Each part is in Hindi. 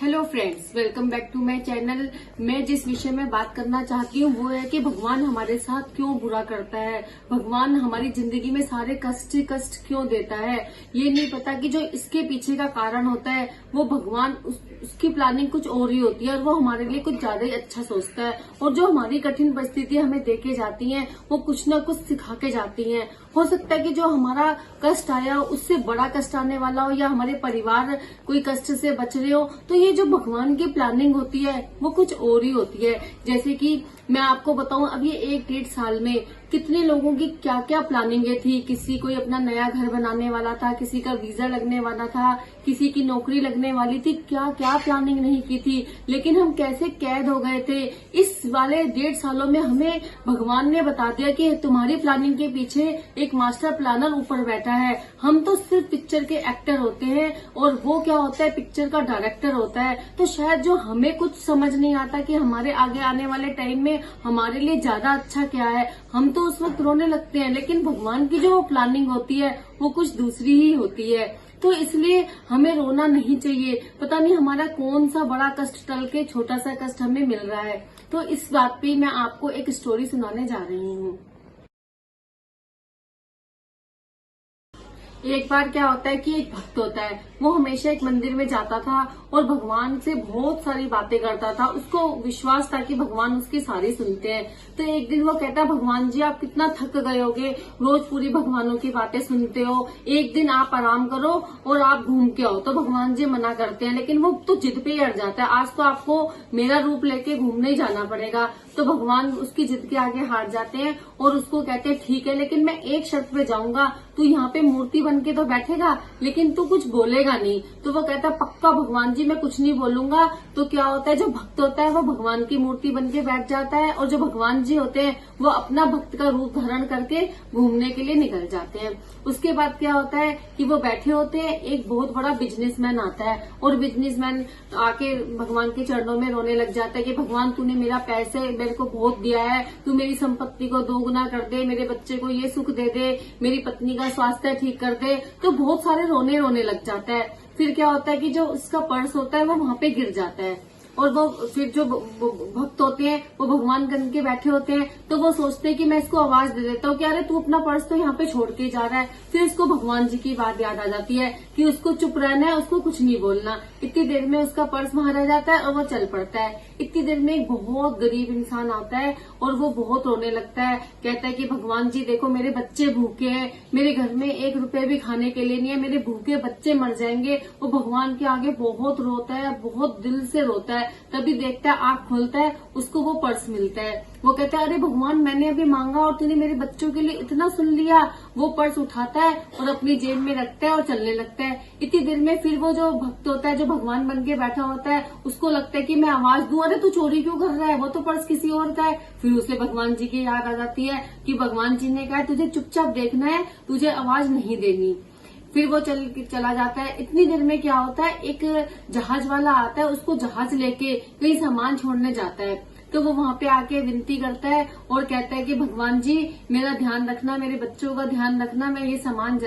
Hello friends, welcome back to my channel. मैं जिस विषय में बात करना चाहती हूँ वो है कि भगवान हमारे साथ क्यों बुरा करता है, भगवान हमारी जिंदगी में सारे कष्ट कष्ट क्यों देता है। ये नहीं पता कि जो इसके पीछे का कारण होता है वो भगवान उसकी प्लानिंग कुछ और ही होती है और वो हमारे लिए कुछ ज्यादा ही अच्छा सोचता है। और जो हमारी कठिन परिस्थिति हमें देके जाती है वो कुछ ना कुछ सिखा के जाती है। हो सकता है कि जो हमारा कष्ट आया उससे बड़ा कष्ट आने वाला हो या हमारे परिवार कोई कष्ट से बच रहे हो, तो ये जो भगवान की प्लानिंग होती है वो कुछ और ही होती है। जैसे कि मैं आपको बताऊं, अब ये 1-1.5 साल में कितने लोगों की क्या क्या प्लानिंगें थी। किसी कोई अपना नया घर बनाने वाला था, किसी का वीजा लगने वाला था, किसी की नौकरी लगने वाली थी, क्या क्या प्लानिंग नहीं की थी। लेकिन हम कैसे कैद हो गए थे। इस वाले 1.5 सालों में हमें भगवान ने बता दिया कि तुम्हारी प्लानिंग के पीछे एक मास्टर प्लानर ऊपर बैठा है। हम तो सिर्फ पिक्चर के एक्टर होते हैं और वो क्या होता है, पिक्चर का डायरेक्टर होता है। तो शायद जो हमें कुछ समझ नहीं आता कि हमारे आगे आने वाले टाइम में हमारे लिए ज्यादा अच्छा क्या है, हम तो उस वक्त रोने लगते हैं। लेकिन भगवान की जो प्लानिंग होती है वो कुछ दूसरी ही होती है। तो इसलिए हमें रोना नहीं चाहिए। पता नहीं हमारा कौन सा बड़ा कष्ट टल के छोटा सा कष्ट हमें मिल रहा है। तो इस बात पे मैं आपको एक स्टोरी सुनाने जा रही हूँ। एक बार क्या होता है कि एक भक्त होता है, वो हमेशा एक मंदिर में जाता था और भगवान से बहुत सारी बातें करता था। उसको विश्वास था कि भगवान उसकी सारी सुनते हैं। तो एक दिन वो कहता, भगवान जी आप कितना थक गए होगे, रोज पूरी भगवानों की बातें सुनते हो, एक दिन आप आराम करो और आप घूम के आओ। तो भगवान जी मना करते हैं, लेकिन वो तो जिद पे ही अड़ जाता है, आज तो आपको मेरा रूप लेके घूमने ही जाना पड़ेगा। तो भगवान उसकी जिद के आगे हार जाते हैं और उसको कहते हैं ठीक है, लेकिन मैं एक शर्त पे जाऊंगा, तू यहाँ पे मूर्ति बन के तो बैठेगा लेकिन तू कुछ बोलेगा नहीं। तो वो कहता है पक्का भगवान जी मैं कुछ नहीं बोलूंगा। तो क्या होता है, जो भक्त होता है वो भगवान की मूर्ति बन के बैठ जाता है और जो भगवान जी होते हैं वो अपना भक्त का रूप धारण करके घूमने के लिए निकल जाते हैं। उसके बाद क्या होता है कि वो बैठे होते हैं, एक बहुत बड़ा बिजनेसमैन आता है और बिजनेसमैन आके भगवान के चरणों में रोने लग जाता है कि भगवान तूने मेरा पैसे मेरे को बहुत दिया है, तू मेरी संपत्ति को दोगुना कर दे, मेरे बच्चे को ये सुख दे दे, मेरी पत्नी का स्वास्थ्य ठीक कर दे। तो बहुत सारे रोने लग जाता है। फिर क्या होता है कि जो उसका पर्स होता है वो वहां पे गिर जाता है और वो फिर जो भक्त होते हैं वो भगवान बन के बैठे होते हैं। तो वो सोचते हैं कि मैं इसको आवाज दे देता हूँ कि अरे तू अपना पर्स तो यहाँ पे छोड़ के जा रहा है। फिर उसको भगवान जी की बात याद आ जाती है कि उसको चुप रहना है, उसको कुछ नहीं बोलना। इतनी देर में उसका पर्स वहां रह जाता है और वो चल पड़ता है। इतनी देर में एक बहुत गरीब इंसान आता है और वो बहुत रोने लगता है। कहता है कि भगवान जी देखो मेरे बच्चे भूखे हैं, मेरे घर में 1 रुपए भी खाने के लिए नहीं है, मेरे भूखे बच्चे मर जाएंगे। वो भगवान के आगे बहुत रोता है, बहुत दिल से रोता है। तभी देखता है, आंख खोलता है, उसको वो पर्स मिलता है। वो कहता है अरे भगवान मैंने अभी मांगा और तूने मेरे बच्चों के लिए इतना सुन लिया। वो पर्स उठाता है और अपनी जेब में रखता है और चलने लगता है। इतनी देर में फिर वो जो भक्त होता है, जो भगवान बन के बैठा होता है, उसको लगता है कि मैं आवाज दूं, अरे तू चोरी क्यों कर रहा है, वो तो पर्स किसी और का है। फिर उसे भगवान जी की याद आ जाती है कि भगवान जी ने कहा तुझे चुपचाप देखना है, तुझे आवाज नहीं देनी। फिर वो चला जाता है। इतनी देर में क्या होता है, एक जहाज वाला आता है, उसको जहाज लेके कहीं सामान छोड़ने जाता है। तो वो वहां पे आके विनती करता है और कहता है कि भगवान जी मेरा ध्यान रखना, मेरे बच्चों का ध्यान रखना, मैं ये सामान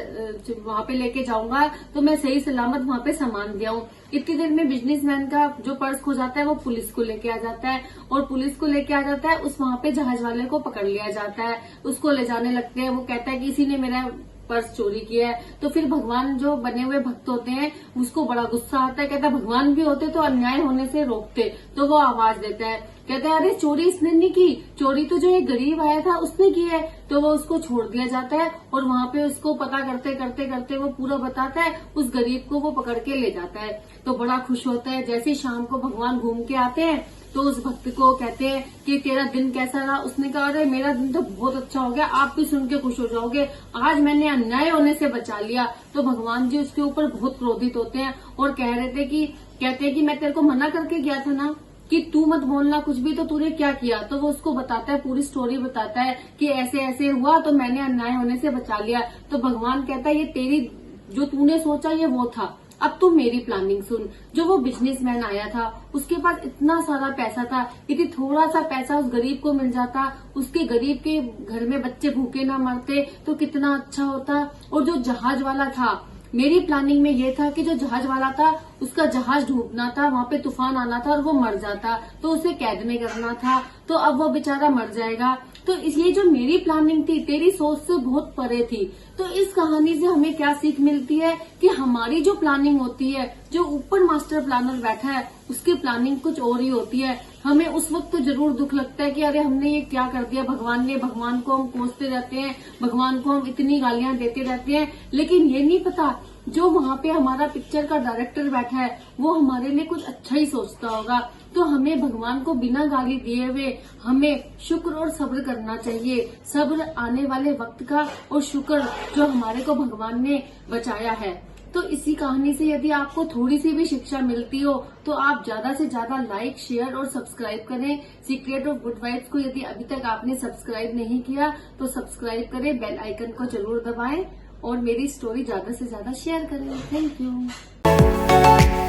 वहां पे लेके जाऊंगा तो मैं सही सलामत वहां पे सामान दिया हूँ। इतनी देर में बिजनेसमैन का जो पर्स खो जाता है वो पुलिस को लेके आ जाता है और पुलिस को लेके आ जाता है, उस वहां पे जहाज वाले को पकड़ लिया जाता है, उसको ले जाने लगते हैं। वो कहता है कि इसी ने मेरा पर्स चोरी किया है। तो फिर भगवान जो बने हुए भक्त होते हैं उसको बड़ा गुस्सा आता है। कहता है भगवान भी होते तो अन्याय होने से रोकते। तो वो आवाज देता है, कहता है अरे चोरी इसने नहीं की, चोरी तो जो एक गरीब आया था उसने की है। तो वो उसको छोड़ दिया जाता है और वहां पे उसको पता करते करते करते वो पूरा बताता है, उस गरीब को वो पकड़ के ले जाता है। तो बड़ा खुश होता है। जैसे ही शाम को भगवान घूम के आते हैं तो उस भक्त को कहते हैं कि तेरा दिन कैसा रहा। उसने कहा अरे मेरा दिन तो बहुत अच्छा हो गया, आप भी सुन के खुश हो जाओगे, आज मैंने अन्याय होने से बचा लिया। तो भगवान जी उसके ऊपर बहुत क्रोधित होते हैं और कहते हैं कि मैं तेरे को मना करके गया था ना कि तू मत बोलना कुछ भी, तो तूने क्या किया। तो वो उसको बताता है, पूरी स्टोरी बताता है कि ऐसे ऐसे हुआ तो मैंने अन्याय होने से बचा लिया। तो भगवान कहता है ये तेरी जो तूने सोचा ये वो था, अब तू मेरी प्लानिंग सुन। जो वो बिजनेसमैन आया था उसके पास इतना सारा पैसा था, यदि थोड़ा सा पैसा उस गरीब को मिल जाता, उसके गरीब के घर में बच्चे भूखे ना मरते तो कितना अच्छा होता। और जो जहाज वाला था मेरी प्लानिंग में ये था कि जो जहाज वाला था उसका जहाज डूबना था, वहां पे तूफान आना था और वो मर जाता, तो उसे कैद में करना था। तो अब वो बेचारा मर जाएगा। तो इसलिए जो मेरी प्लानिंग थी तेरी सोच से बहुत परे थी। तो इस कहानी से हमें क्या सीख मिलती है कि हमारी जो प्लानिंग होती है, जो ऊपर मास्टर प्लानर बैठा है उसकी प्लानिंग कुछ और ही होती है। हमें उस वक्त तो जरूर दुख लगता है कि अरे हमने ये क्या कर दिया, भगवान को हम कोसते रहते हैं, भगवान को हम इतनी गालियां देते रहते हैं, लेकिन ये नहीं पता जो वहां पे हमारा पिक्चर का डायरेक्टर बैठा है वो हमारे लिए कुछ अच्छा ही सोचता होगा। तो हमें भगवान को बिना गाली दिए हुए हमें शुक्र और सब्र करना चाहिए। सब्र आने वाले वक्त का और शुक्र जो हमारे को भगवान ने बचाया है। तो इसी कहानी से यदि आपको थोड़ी सी भी शिक्षा मिलती हो तो आप ज्यादा से ज्यादा लाइक, शेयर और सब्सक्राइब करें। सीक्रेट ऑफ गुड वाइब्स को यदि अभी तक आपने सब्सक्राइब नहीं किया तो सब्सक्राइब करें, बेल आइकन को जरूर दबाएं और मेरी स्टोरी ज्यादा से ज्यादा शेयर करें। Thank you.